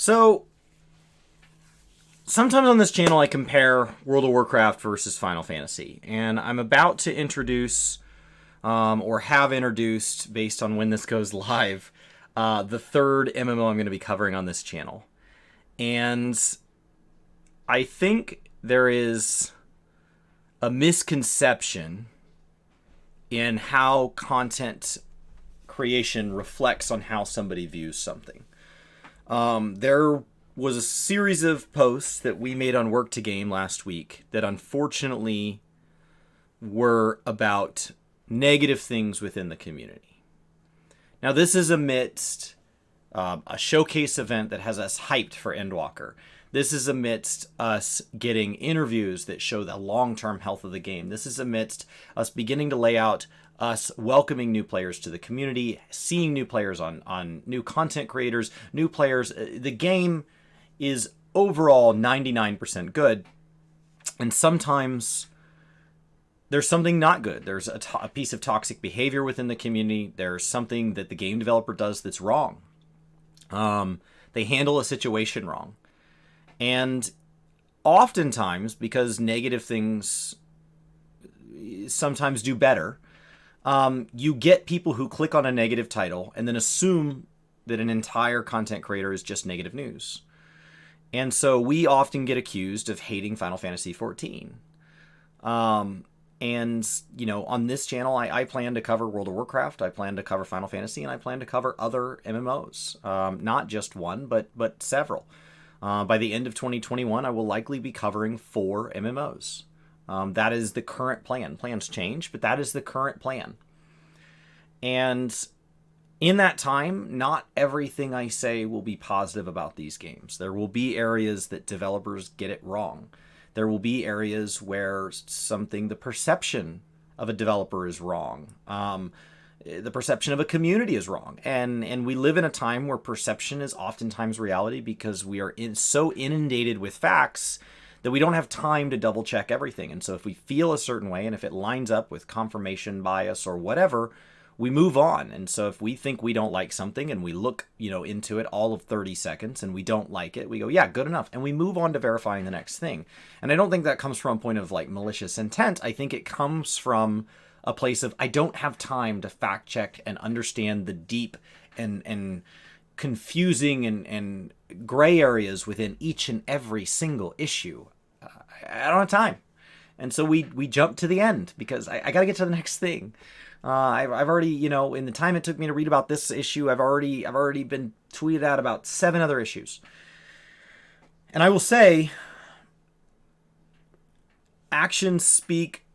So sometimes on this channel I compare World of Warcraft versus Final Fantasy, and I'm about to introduce, or have introduced, based on when this goes live, the third MMO I'm going to be covering on this channel. And I think there is a misconception in how content creation reflects on how somebody views something. There was a series of posts that we made on Work to Game last week that unfortunately were about negative things within the community. Now, this is amidst a showcase event that has us hyped for Endwalker. This is amidst us getting interviews that show the long-term health of the game. This is amidst us beginning to lay out us welcoming new players to the community, seeing new players on new content creators, new players. The game is overall 99% good, and sometimes there's something not good. There's a piece of toxic behavior within the community. There's something that the game developer does that's wrong. They handle a situation wrong. And oftentimes, because negative things sometimes do better, you get people who click on a negative title and then assume that an entire content creator is just negative news. And so we often get accused of hating Final Fantasy XIV. And, you know, on this channel, I plan to cover World of Warcraft, I plan to cover Final Fantasy, and I plan to cover other MMOs. Not just one, but several. By the end of 2021, I will likely be covering 4 MMOs. That is the current plan. Plans change, but that is the current plan. And in that time, not everything I say will be positive about these games. There will be areas that developers get it wrong. There will be areas where the perception of a developer is wrong. The perception of a community is wrong. And we live in a time where perception is oftentimes reality because we are so inundated with facts that we don't have time to double check everything. And so if we feel a certain way, and if it lines up with confirmation bias or whatever, we move on. And so if we think we don't like something and we look, into it all of 30 seconds and we don't like it, we go, yeah, good enough. And we move on to verifying the next thing. And I don't think that comes from a point of like malicious intent. I think it comes from a place of, I don't have time to fact check and understand the deep and confusing and gray areas within each and every single issue. I don't have time. And so we jump to the end because I got to get to the next thing. I've already, in the time it took me to read about this issue, I've already been tweeted out about 7 other issues. And I will say, actions speak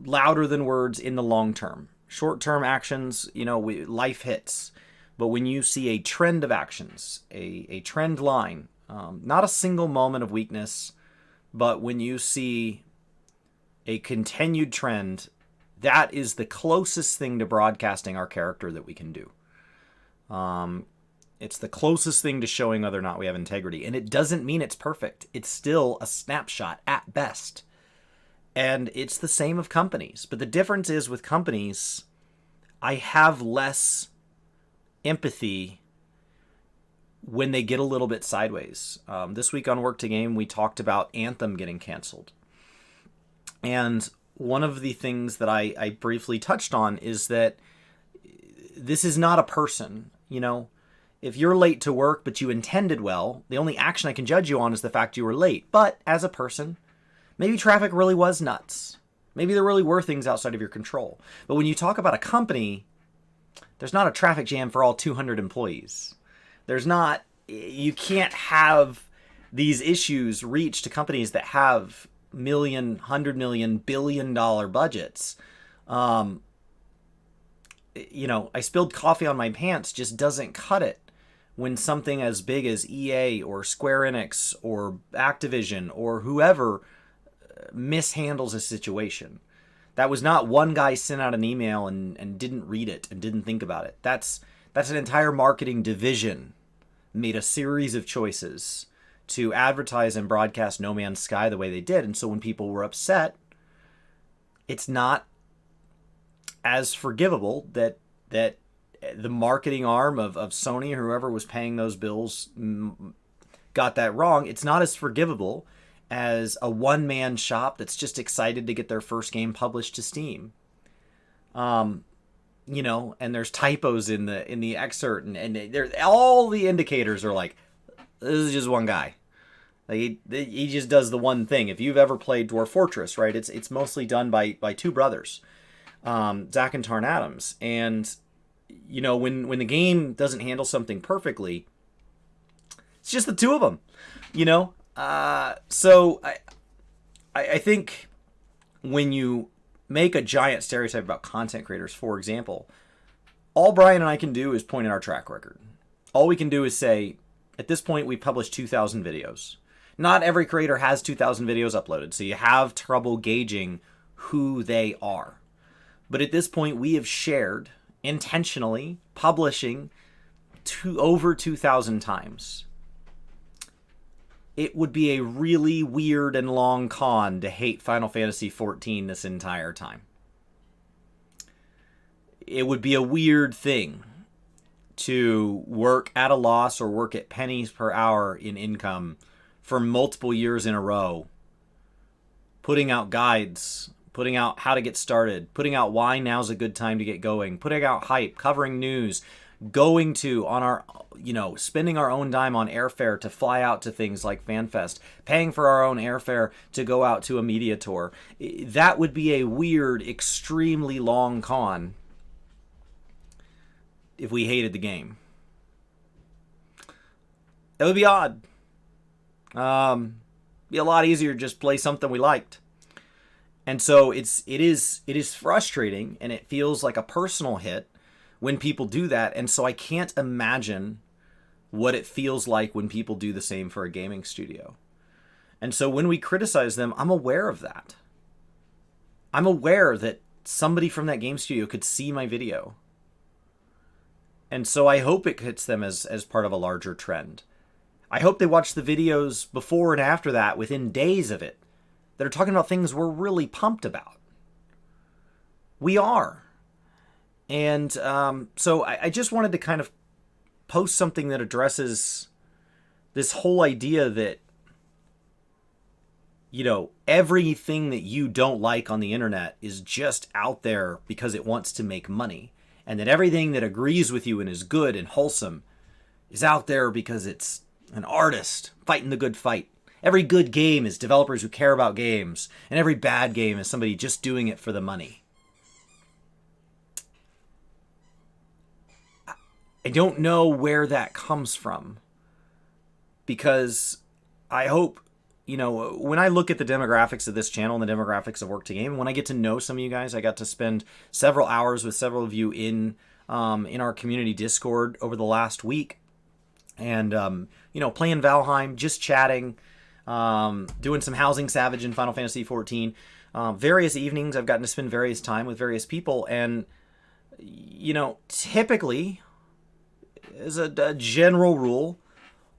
louder than words in the long term. Short-term actions, life hits. But when you see a trend of actions, a trend line, not a single moment of weakness, but when you see a continued trend, that is the closest thing to broadcasting our character that we can do. It's the closest thing to showing whether or not we have integrity. And it doesn't mean it's perfect. It's still a snapshot at best. And it's the same of companies. But the difference is with companies, I have less empathy when they get a little bit sideways. This week on Work to Game, we talked about Anthem getting canceled. And one of the things that I briefly touched on is that this is not a person. If you're late to work but you intended well, the only action I can judge you on is the fact you were late. But as a person, maybe traffic really was nuts. Maybe there really were things outside of your control. But when you talk about a company, there's not a traffic jam for all 200 employees. You can't have these issues reach to companies that have million, $100 million, billion-dollar budgets. I spilled coffee on my pants just doesn't cut it when something as big as EA or Square Enix or Activision or whoever mishandles a situation. That was not one guy sent out an email and didn't read it and didn't think about it. That's an entire marketing division made a series of choices to advertise and broadcast No Man's Sky the way they did. And so when people were upset, it's not as forgivable that the marketing arm of Sony or whoever was paying those bills got that wrong, it's not as forgivable as a one-man shop that's just excited to get their first game published to Steam. And there's typos in the excerpt, and there all the indicators are like, this is just one guy. Like he just does the one thing. If you've ever played Dwarf Fortress, right, it's mostly done by two brothers, Zach and Tarn Adams. And when the game doesn't handle something perfectly, it's just the two of them. So I think when you make a giant stereotype about content creators, for example, all Brian and I can do is point at our track record. All we can do is say, at this point, we published 2,000 videos. Not every creator has 2,000 videos uploaded, so you have trouble gauging who they are. But at this point, we have shared, intentionally, publishing over 2,000 times. It would be a really weird and long con to hate Final Fantasy XIV this entire time. It would be a weird thing to work at a loss or work at pennies per hour in income for multiple years in a row, putting out guides, putting out how to get started, putting out why now's a good time to get going, putting out hype, covering news, going to on our, spending our own dime on airfare to fly out to things like FanFest, paying for our own airfare to go out to a media tour. That would be a weird, extremely long con if we hated the game. It would be odd. Be a lot easier to just play something we liked. And so it is frustrating, and it feels like a personal hit when people do that. And so I can't imagine what it feels like when people do the same for a gaming studio. And so when we criticize them, I'm aware of that. I'm aware that somebody from that game studio could see my video. And so I hope it hits them as part of a larger trend. I hope they watch the videos before and after that, within days of it, that are talking about things we're really pumped about. We are. And so I just wanted to kind of post something that addresses this whole idea that, everything that you don't like on the internet is just out there because it wants to make money. And that everything that agrees with you and is good and wholesome is out there because it's an artist fighting the good fight. Every good game is developers who care about games, and every bad game is somebody just doing it for the money. I don't know where that comes from, because I hope, when I look at the demographics of this channel and the demographics of Work to Game, when I get to know some of you guys, I got to spend several hours with several of you in our community Discord over the last week, and playing Valheim, just chatting, doing some Housing Savage in Final Fantasy XIV. Various evenings I've gotten to spend various time with various people, and typically, as a general rule,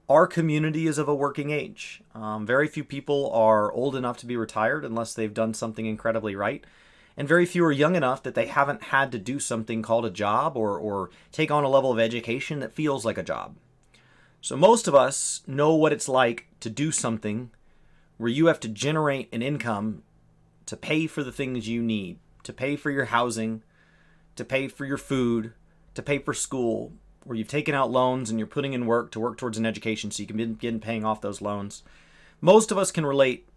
our community is of a working age. Very few people are old enough to be retired unless they've done something incredibly right. And very few are young enough that they haven't had to do something called a job or take on a level of education that feels like a job. So most of us know what it's like to do something where you have to generate an income to pay for the things you need, to pay for your housing, to pay for your food, to pay for school, where you've taken out loans and you're putting in work to work towards an education so you can begin paying off those loans. Most of us can relate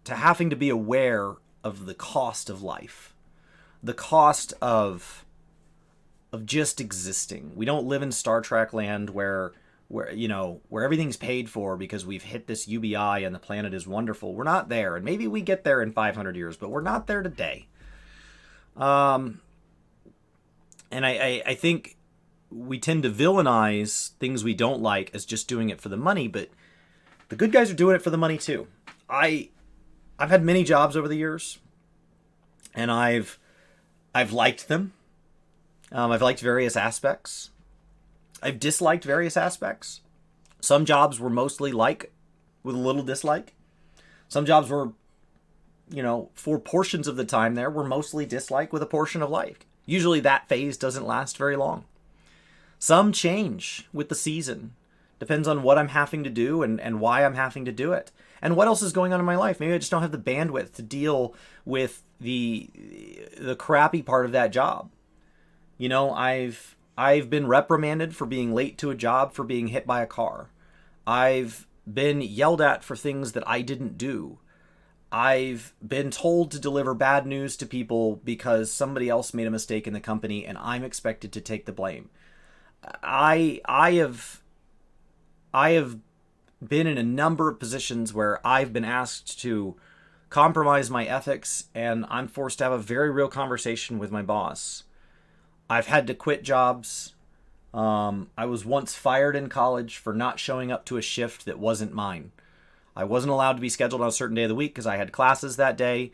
to having to be aware of the cost of life, the cost of just existing. We don't live in Star Trek land where everything's paid for because we've hit this UBI and the planet is wonderful. We're not there, and maybe we get there in 500 years, but we're not there today. And I think we tend to villainize things we don't like as just doing it for the money, but the good guys are doing it for the money too. I've had many jobs over the years, and I've liked them. I've liked various aspects. I've disliked various aspects. Some jobs were mostly like, with a little dislike. Some jobs were, for portions of the time there, were mostly dislike with a portion of like. Usually that phase doesn't last very long. Some change with the season, Depends on what I'm having to do and why I'm having to do it. And what else is going on in my life. Maybe I just don't have the bandwidth to deal with the crappy part of that job. You know, I've been reprimanded for being late to a job for being hit by a car. I've been yelled at for things that I didn't do. I've been told to deliver bad news to people because somebody else made a mistake in the company and I'm expected to take the blame. I have been in a number of positions where I've been asked to compromise my ethics and I'm forced to have a very real conversation with my boss. I've had to quit jobs. I was once fired in college for not showing up to a shift that wasn't mine. I wasn't allowed to be scheduled on a certain day of the week because I had classes that day.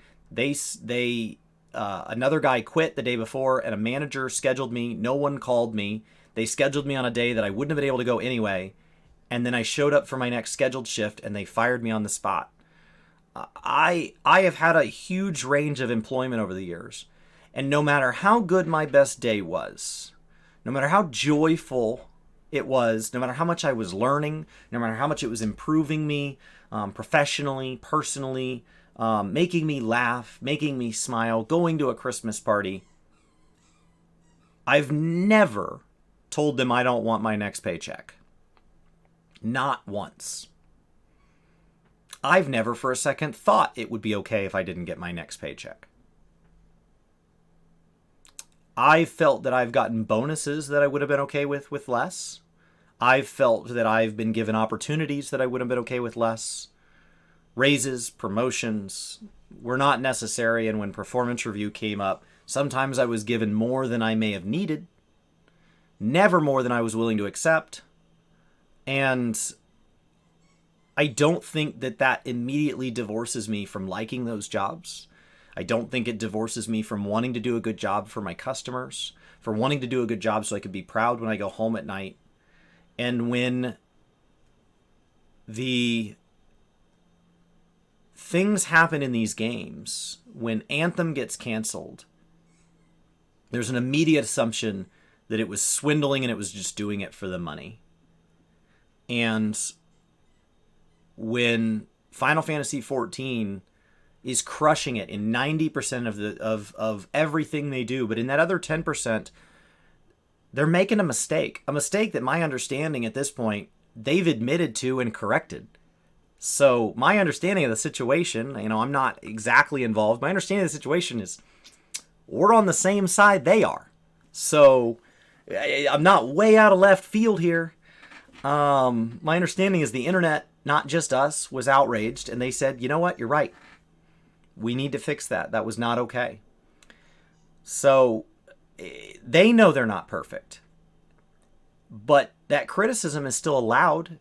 Another guy quit the day before and a manager scheduled me. No one called me. They scheduled me on a day that I wouldn't have been able to go anyway. And then I showed up for my next scheduled shift and they fired me on the spot. I have had a huge range of employment over the years. And no matter how good my best day was, no matter how joyful it was, no matter how much I was learning, no matter how much it was improving me professionally, personally, making me laugh, making me smile, going to a Christmas party, I've never told them I don't want my next paycheck. Not once. I've never for a second thought it would be okay if I didn't get my next paycheck. I felt that I've gotten bonuses that I would have been okay with less. I've felt that I've been given opportunities that I would have been okay with less. Raises, promotions were not necessary, and when performance review came up, sometimes I was given more than I may have needed, never more than I was willing to accept, and I don't think that immediately divorces me from liking those jobs. I don't think it divorces me from wanting to do a good job for my customers, for wanting to do a good job so I could be proud when I go home at night. And when the things happen in these games, when Anthem gets canceled, there's an immediate assumption that it was swindling and it was just doing it for the money. And when Final Fantasy XIV is crushing it in 90% of everything they do, but in that other 10%, they're making a mistake that my understanding at this point, they've admitted to and corrected. So my understanding of the situation, I'm not exactly involved. My understanding of the situation is we're on the same side they are. So I'm not way out of left field here. My understanding is the internet, not just us, was outraged and they said, you know what, you're right. We need to fix that. That was not okay. So they know they're not perfect. But that criticism is still allowed.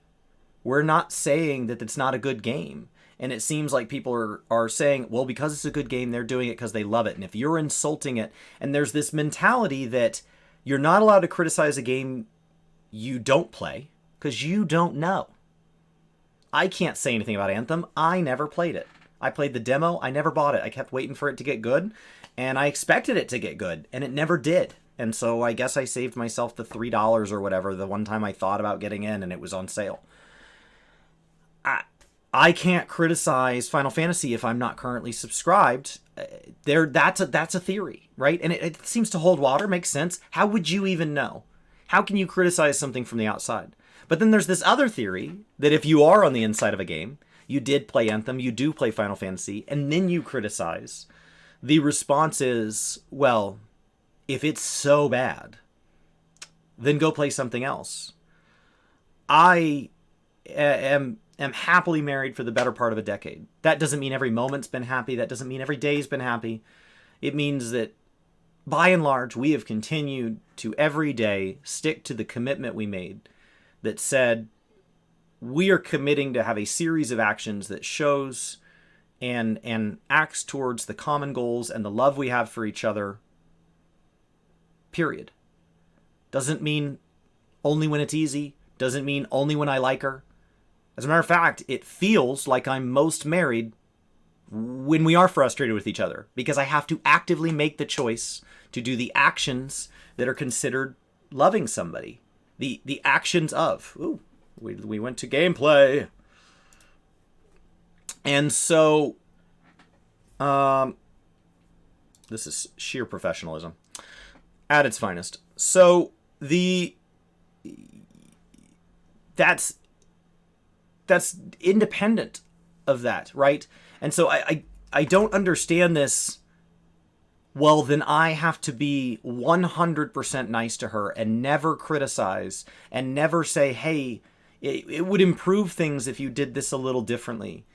We're not saying that it's not a good game. And it seems like people are saying, well, because it's a good game, they're doing it because they love it. And if you're insulting it, and there's this mentality that you're not allowed to criticize a game you don't play because you don't know. I can't say anything about Anthem. I never played it. I played the demo. I never bought it. I kept waiting for it to get good, and I expected it to get good, and it never did. And so I guess I saved myself the $3 or whatever the one time I thought about getting in, and it was on sale. I can't criticize Final Fantasy if I'm not currently subscribed. That's a theory, right? And it seems to hold water, makes sense. How would you even know? How can you criticize something from the outside? But then there's this other theory that if you are on the inside of a game, you did play Anthem, you do play Final Fantasy, and then you criticize. The response is, well, if it's so bad, then go play something else. I am happily married for the better part of a decade. That doesn't mean every moment's been happy. That doesn't mean every day's been happy. It means that, by and large, we have continued to every day stick to the commitment we made that said, we are committing to have a series of actions that shows and acts towards the common goals and the love we have for each other, period. Doesn't mean only when it's easy. Doesn't mean only when I like her. As a matter of fact, it feels like I'm most married when we are frustrated with each other, because I have to actively make the choice to do the actions that are considered loving somebody. The actions of, We went to gameplay. And so, this is sheer professionalism at its finest. So that's independent of that, right? And so I don't understand this. Well, then I have to be 100% nice to her and never criticize and never say, hey, it would improve things if you did this a little differently.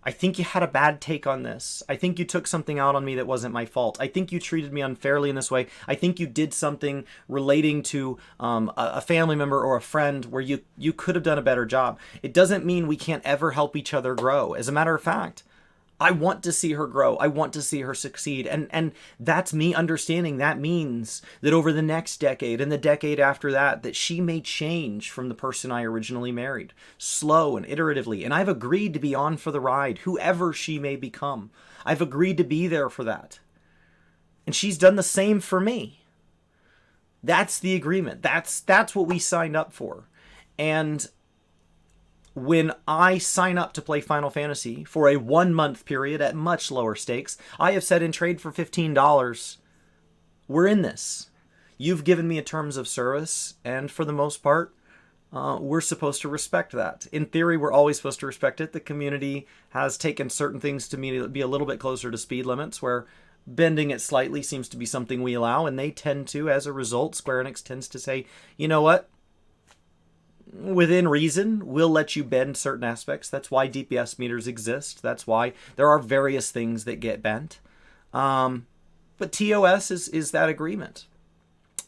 I think you had a bad take on this. I think you took something out on me that wasn't my fault. I think you treated me unfairly in this way. I think you did something relating to a family member or a friend where you could have done a better job. It doesn't mean we can't ever help each other grow. As a matter of fact, I want to see her grow. I want to see her succeed. And that's me understanding that means that over the next decade and the decade after that, that she may change from the person I originally married, slow and iteratively. And I've agreed to be on for the ride, whoever she may become. I've agreed to be there for that. And she's done the same for me. That's the agreement. That's what we signed up for. And when I sign up to play Final Fantasy for a 1-month period at much lower stakes, I have said in trade for $15, we're in this. You've given me a terms of service, and for the most part, we're supposed to respect that. In theory, we're always supposed to respect it. The community has taken certain things to be a little bit closer to speed limits, where bending it slightly seems to be something we allow, and they tend to, as a result, Square Enix tends to say, you know what? Within reason, we'll let you bend certain aspects. That's why DPS meters exist. That's why there are various things that get bent. But TOS is that agreement.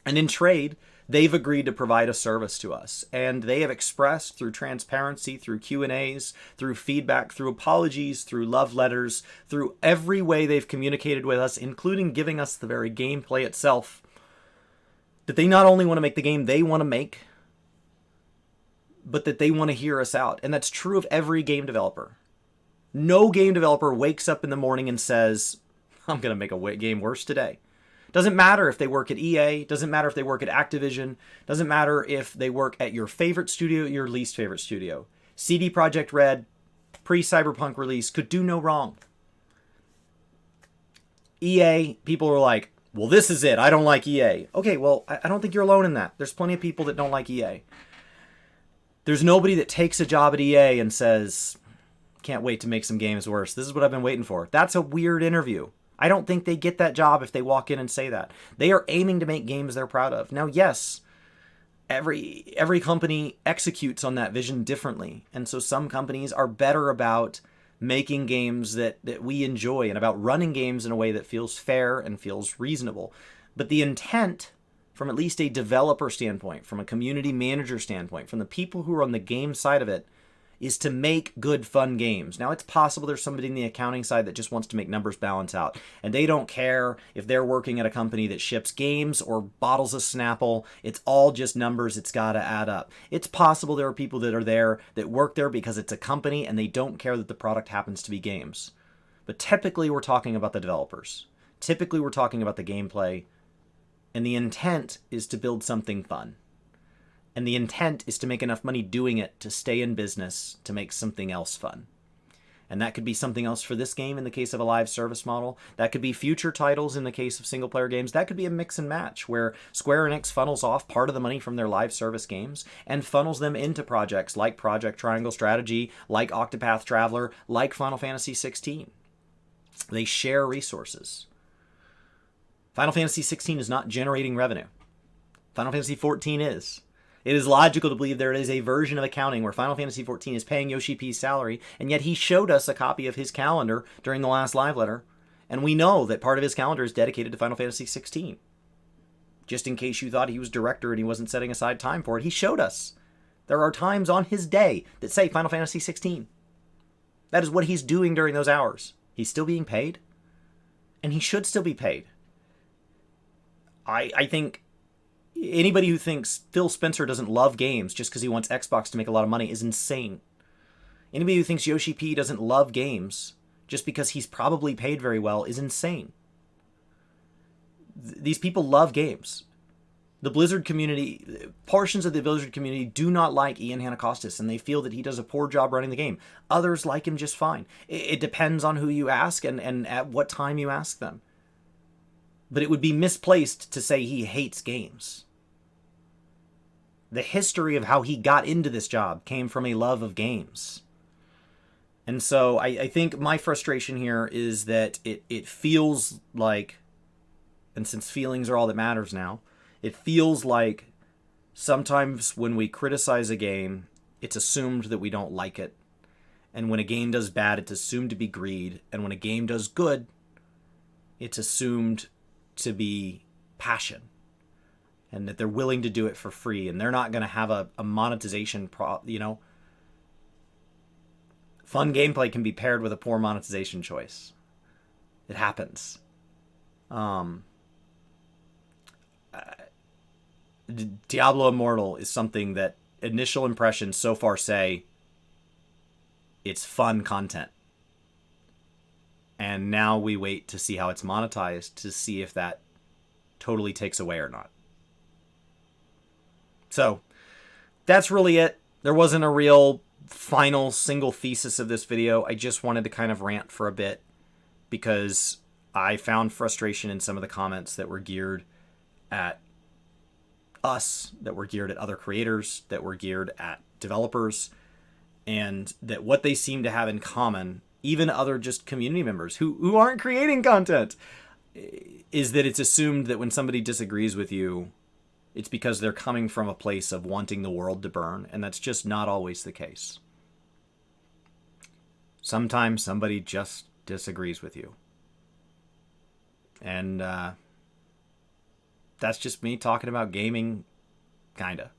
And in trade, they've agreed to provide a service to us. And they have expressed through transparency, through Q&As, through feedback, through apologies, through love letters, through every way they've communicated with us, including giving us the very gameplay itself, that they not only want to make the game they want to make, but that they want to hear us out. And that's true of every game developer. No game developer wakes up in the morning and says, I'm going to make a game worse today. Doesn't matter if they work at EA, doesn't matter if they work at Activision, doesn't matter if they work at your favorite studio or your least favorite studio. CD Projekt Red, pre-Cyberpunk release, could do no wrong. EA, people are like, well, this is it. I don't like EA. Okay, well, I don't think you're alone in that. There's plenty of people that don't like EA. There's nobody that takes a job at EA and says, can't wait to make some games worse. This is what I've been waiting for. That's a weird interview. I don't think they get that job if they walk in and say that. They are aiming to make games they're proud of. Now, yes, every company executes on that vision differently. And so some companies are better about making games that we enjoy and about running games in a way that feels fair and feels reasonable. But the intent, from at least a developer standpoint, from a community manager standpoint, from the people who are on the game side of it, is to make good, fun games. Now, it's possible there's somebody in the accounting side that just wants to make numbers balance out, and they don't care if they're working at a company that ships games or bottles of Snapple. It's all just numbers. It's got to add up. It's possible there are people that are there that work there because it's a company and they don't care that the product happens to be games. But typically, we're talking about the developers. Typically, we're talking about the gameplay. And the intent is to build something fun. And the intent is to make enough money doing it to stay in business, to make something else fun. And that could be something else for this game in the case of a live service model. That could be future titles in the case of single-player games. That could be a mix and match where Square Enix funnels off part of the money from their live service games and funnels them into projects like Project Triangle Strategy, like Octopath Traveler, like Final Fantasy XVI. They share resources. Final Fantasy XVI is not generating revenue. Final Fantasy XIV is. It is logical to believe there is a version of accounting where Final Fantasy XIV is paying Yoshi P's salary, and yet he showed us a copy of his calendar during the last live letter, and we know that part of his calendar is dedicated to Final Fantasy XVI. Just in case you thought he was director and he wasn't setting aside time for it, he showed us. There are times on his day that say Final Fantasy XVI. That is what he's doing during those hours. He's still being paid, and he should still be paid. I think anybody who thinks Phil Spencer doesn't love games just because he wants Xbox to make a lot of money is insane. Anybody who thinks Yoshi P doesn't love games just because he's probably paid very well is insane. These people love games. The Blizzard community, portions of the Blizzard community do not like Ian Hanikostas, and they feel that he does a poor job running the game. Others like him just fine. It depends on who you ask and at what time you ask them. But it would be misplaced to say he hates games. The history of how he got into this job came from a love of games. And so I think my frustration here is that it feels like, and since feelings are all that matters now, it feels like sometimes when we criticize a game, it's assumed that we don't like it. And when a game does bad, it's assumed to be greed. And when a game does good, it's assumed to be passion. And that they're willing to do it for free. And they're not going to have a monetization, Fun gameplay can be paired with a poor monetization choice. It happens. Diablo Immortal is something that initial impressions so far say it's fun content. And now we wait to see how it's monetized to see if that totally takes away or not. So that's really it. There wasn't a real final single thesis of this video. I just wanted to kind of rant for a bit because I found frustration in some of the comments that were geared at us, that were geared at other creators, that were geared at developers, and that what they seem to have in common, even other just community members who aren't creating content, is that it's assumed that when somebody disagrees with you, it's because they're coming from a place of wanting the world to burn, and that's just not always the case. Sometimes somebody just disagrees with you. And that's just me talking about gaming, kinda.